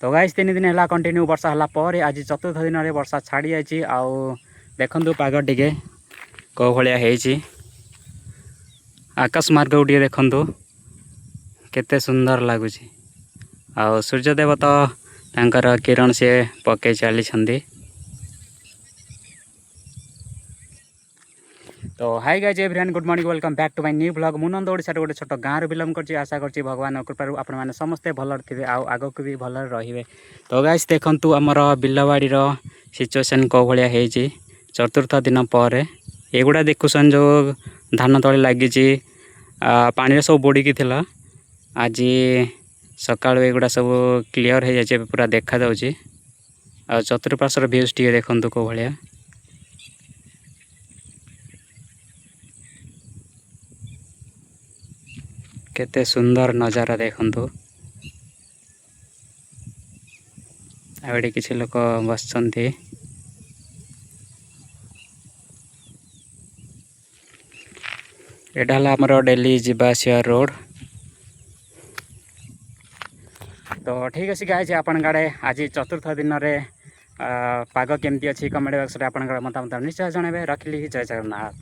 तो गाइस 3 दिन है कंटिन्यू वर्षा है पर आज चतुर्थ दिन में वर्षा छाड़ी जाइए। आउ देखु पाग टे कौ भाया है आकाश मार्ग टे देखु केते सुंदर लगुच। आउ सूर्यदेव तो तांकर किरण से पके चली। तो hi guys everyone good morning welcome back to my new blog. मुनंद ओडिशा गोटे छोट गाँव बिलंग कर आशा कर भगवान कृपा आपण मैंने समस्ते भल थे आग को भी भल रे। तो गाइज देखु आमर बिलवाड़ी सिचुएसन कौ भाया है चतुर्थ दिन पर एगुड़ा देखुसन जो धान तले लगी पानी सब बुड़ी थिला। आज सकाल एगुड़ा सब क्लीयर हो जाए पूरा देखा जाऊँगी। आ चतुर्पार्श्वर व्यूज टी देखु कौ भाया केते सुंदर नजारा देखु। आड़े किसी लोक बस एटा आमर डेली जीवासिया रोड। तो ठीक अच्छे गाइज आपण गाड़े आज चतुर्थ दिन में पाग केमती अच्छी कमेंट बॉक्स में आप मतामत निश्चय जनइबे। रखिली जय जगन्नाथ।